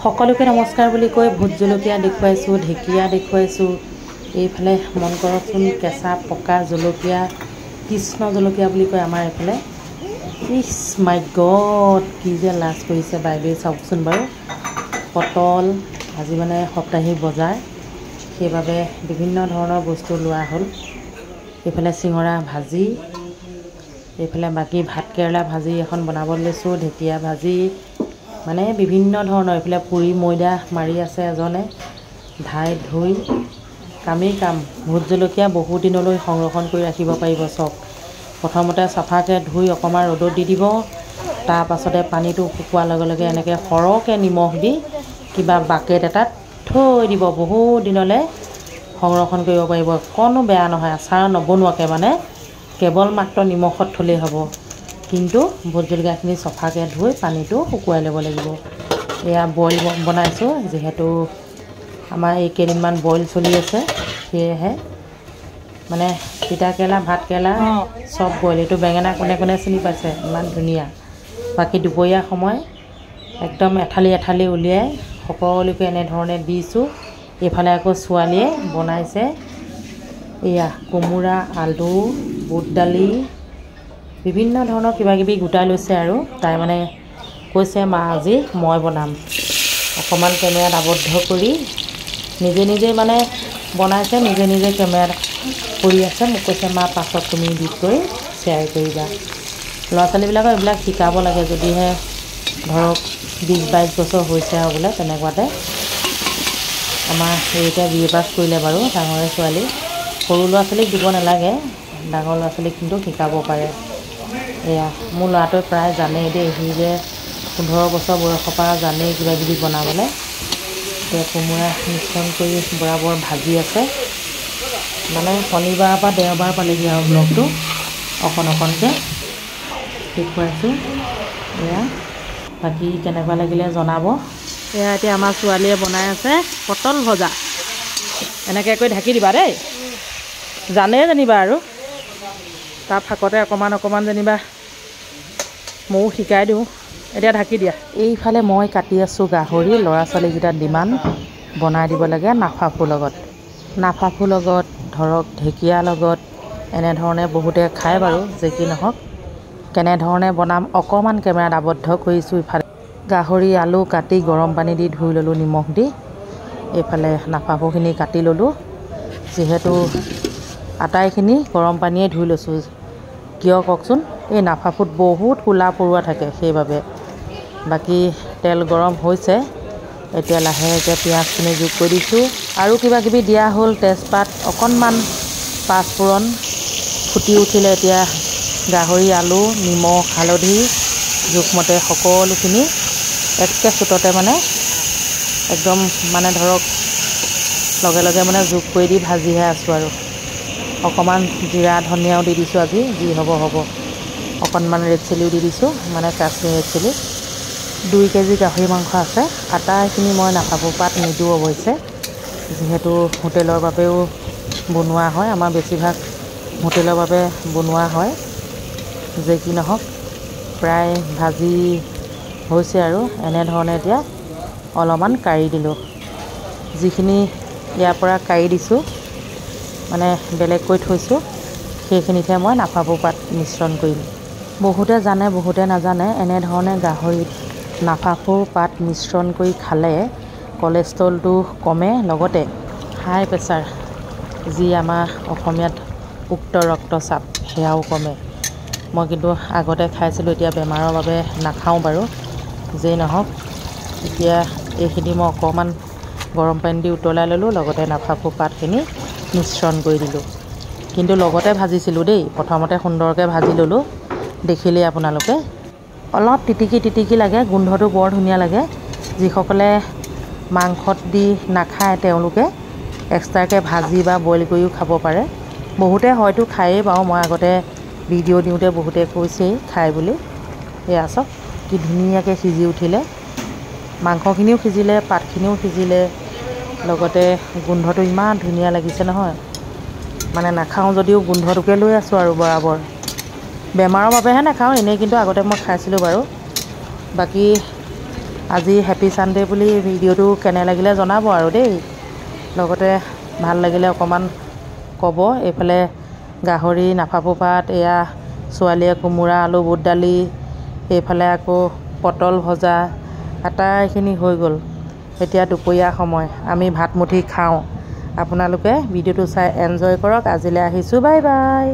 সকলোকে নমস্কাৰ বুলি কৈ ভোট জলকীয়া দেখুৱাইছোঁ, ঢেকীয়া দেখুৱাইছোঁ। এইফালে মন কৰকচোন কেঁচা পকা জলকীয়া, কৃষ্ণ জলকীয়া বুলি কয় আমাৰ এইফালে। ইছ মাই গড, কি যে লাজ কৰিছে বাইদেৱে চাওকচোন বাৰু। পটল আজি মানে সপ্তাহিক বজাৰ, সেইবাবে বিভিন্ন ধৰণৰ বস্তু লোৱা হ'ল। এইফালে চিঙৰা ভাজি, এইফালে বাকী ভাতকেৰেলা ভাজি এখন বনাব লৈছোঁ, ঢেকীয়া ভাজি, মানে বিভিন্ন ধৰণৰ। এইফালে পুৰি ময়দা মাৰি আছে এজনে, ধাই ধুই কামেই কাম। ভোট জলকীয়া বহু দিনলৈ সংৰক্ষণ কৰি ৰাখিব পাৰিব। চব প্ৰথমতে চাফাকৈ ধুই অকণমান ৰ'দত দি দিব, তাৰ পাছতে পানীটো শুকোৱাৰ লগে লগে এনেকৈ সৰহকৈ নিমখ দি কিবা বাকেট এটাত থৈ দিব। বহুত দিনলৈ সংৰক্ষণ কৰিব পাৰিব, অকণো বেয়া নহয়। আচাৰ নবনোৱাকৈ মানে কেৱল মাত্ৰ নিমখত থ'লেই হ'ব। কিন্তু ভোট জলকীয়াখিনি চফাকৈ ধুই পানীটো শুকুৱাই ল'ব লাগিব। এয়া বইল বনাইছোঁ, যিহেতু আমাৰ এই কেইদিনমান বইল চলি আছে, সেয়েহে মানে তিতাকেৰেলা ভাতকেৰেলা চব বইল। এইটো বেঙেনা কোনে কোনে চিনি পাইছে, ইমান ধুনীয়া। বাকী দুপৰীয়া সময় একদম এথালি এথালি উলিয়াই সকলোকে এনেধৰণে দিছোঁ। এইফালে আকৌ ছোৱালীয়ে বনাইছে এয়া কোমোৰা, আলু, বুট দালি, বিভিন্ন ধৰণৰ কিবাকিবি গোটাই লৈছে। আৰু তাই মানে কৈছে মা আজি মই বনাম। অকণমান কেমেৰাত আবদ্ধ কৰি নিজে নিজে মানে বনাইছে, নিজে নিজে কেমেৰাত কৰি আছে। মোক কৈছে মা পাছত তুমি এডিট কৰি শ্বেয়াৰ কৰিবা। ল'ৰা ছোৱালীবিলাকক এইবিলাক শিকাব লাগে, যদিহে ধৰক 20-22 বছৰ হৈছে আৰু বোলে তেনেকুৱাতে। আমাৰ হেৰিতে BA পাছ কৰিলে বাৰু ডাঙৰে ছোৱালী। সৰু ল'ৰা ছোৱালীক দিব নালাগে, ডাঙৰ ল'ৰা ছোৱালীক কিন্তু শিকাব পাৰে। এয়া মোৰ ল'ৰাটোৱে প্ৰায় জানেই দেই, সি যে 15 বছৰ বয়সৰ পৰা জানেই কিবাকিবি বনাবলৈ। এতিয়া কোমোৰা মিশ্ৰণ কৰি বৰাবৰ ভাজি আছে। মানে শনিবাৰৰ পৰা দেওবাৰ পালেহি আৰু ব্লগটো অকণ অকণকৈ দেখুৱাইছোঁ। এয়া বাকী কেনেকুৱা লাগিলে জনাব। এয়া এতিয়া আমাৰ ছোৱালীয়ে বনাই আছে পটল ভজা। এনেকৈ কৰি ঢাকি দিবা দেই, জানেই যেনিবা আৰু তাৰ ফাকতে অকণমান অকণমান যেনিবা ময়ো শিকাই দিওঁ। এতিয়া ঢাকি দিয়া। এইফালে মই কাটি আছোঁ গাহৰি। ল'ৰা ছোৱালীকেইটা ডিমাণ্ড বনাই দিব লাগে নাফাফুৰ লগত, নাফাফুৰ লগত ধৰক ঢেকীয়াৰ লগত, এনেধৰণে বহুতে খায় বাৰু। যে কি নহওক, কেনেধৰণে বনাম অকণমান কেমেৰাত আবদ্ধ কৰিছোঁ। ইফালে গাহৰি আলু কাটি গৰম পানী দি ধুই ল'লোঁ নিমখ দি। এইফালে নাফাফুখিনি কাটি ল'লোঁ, যিহেতু আটাইখিনি গৰম পানীয়ে ধুই লৈছোঁ। কিয় কওকচোন, এই নাফাফুত বহুত ক'লা পৰুৱা থাকে, সেইবাবে। বাকী তেল গৰম হৈছে, এতিয়া লাহেকৈ পিঁয়াজখিনি যোগ কৰি দিছোঁ। আৰু কিবাকিবি দিয়া হ'ল, তেজপাত অকণমান, পাঁচফোৰণ ফুটি উঠিলে এতিয়া গাহৰি, আলু, নিমখ, হালধি জোখমতে সকলোখিনি একে চুটতে মানে একদম মানে ধৰক লগে লগে মানে যোগ কৰি দি ভাজিহে আছোঁ। আৰু অকণমান জিৰা ধনিয়াও দি দিছোঁ আজি, যি হ'ব হ'ব। অকণমান ৰেড চিলিও দি দিছোঁ, মানে কাশ্মীৰ ৰেড চিলি। 2 কেজি গাহৰি মাংস আছে। আটাইখিনি মই নাফাফু পাত নিদিওঁ অৱশ্যে, যিহেতু হোটেলৰ বাবেও বনোৱা হয়। আমাৰ বেছিভাগ হোটেলৰ বাবে বনোৱা হয়। যে কি নহওক, প্ৰায় ভাজি হৈছে আৰু এনেধৰণে এতিয়া অলপমান কাঢ়ি দিলোঁ। যিখিনি ইয়াৰ পৰা কাঢ়ি দিছোঁ, মানে বেলেগকৈ থৈছোঁ, সেইখিনিতহে মই নাফাফু পাত মিশ্ৰণ কৰিম। বহুতে জানে বহুতে নাজানে, এনেধৰণে গাহৰিত নাফাফু পাত মিশ্ৰণ কৰি খালে কলেষ্ট্ৰলটো কমে, লগতে হাই প্ৰেছাৰ, যি আমাৰ অসমীয়াত উক্ত ৰক্তচাপ, সেয়াও কমে। মই কিন্তু আগতে খাইছিলোঁ, এতিয়া বেমাৰৰ বাবে নাখাওঁ বাৰু। যেই নহওক, এতিয়া এইখিনি মই অকণমান গৰম পানী দি উতলাই ল'লোঁ, লগতে নাফাফু পাতখিনি মিশ্ৰণ কৰি দিলোঁ। কিন্তু লগতে ভাজিছিলোঁ দেই, প্ৰথমতে সুন্দৰকৈ ভাজি ল'লোঁ, দেখিলেই আপোনালোকে। অলপ তিটিকি তিটিকি লাগে, গোন্ধটো বৰ ধুনীয়া লাগে। যিসকলে মাংসত দি নাখায় তেওঁলোকে এক্সট্ৰাকৈ ভাজি বা বইল কৰিও খাব পাৰে। বহুতে হয়তো খায়েই বাৰু, মই আগতে ভিডিঅ' দিওঁতে বহুতে কৈছেই খাই বুলি। এয়া চাওক কি ধুনীয়াকৈ সিজি উঠিলে, মাংসখিনিও সিজিলে, পাতখিনিও সিজিলে, লগতে গোন্ধটো ইমান ধুনীয়া লাগিছে নহয়। মানে নাখাওঁ যদিও গোন্ধটোকে লৈ আছোঁ আৰু বৰাবৰ। বেমাৰৰ বাবেহে নাখাওঁ, এনেই কিন্তু আগতে মই খাইছিলোঁ বাৰু। বাকী আজি হেপী ছানডে বুলি ভিডিঅ'টো কেনে লাগিলে জনাব আৰু দেই। লগতে ভাল লাগিলে অকণমান ক'ব। এইফালে গাহৰি নাফাফু পাত, এয়া ছোৱালীয়ে কোমোৰা আলু বুট দালি, এইফালে আকৌ পটল ভজা, আটাইখিনি হৈ গ'ল। এতিয়া দুপৰীয়া সময়, আমি ভাতমুঠি খাওঁ। আপোনালোকে ভিডিঅ'টো চাই এনজয় কৰক। আজিলৈ আহিছোঁ, বাই বাই।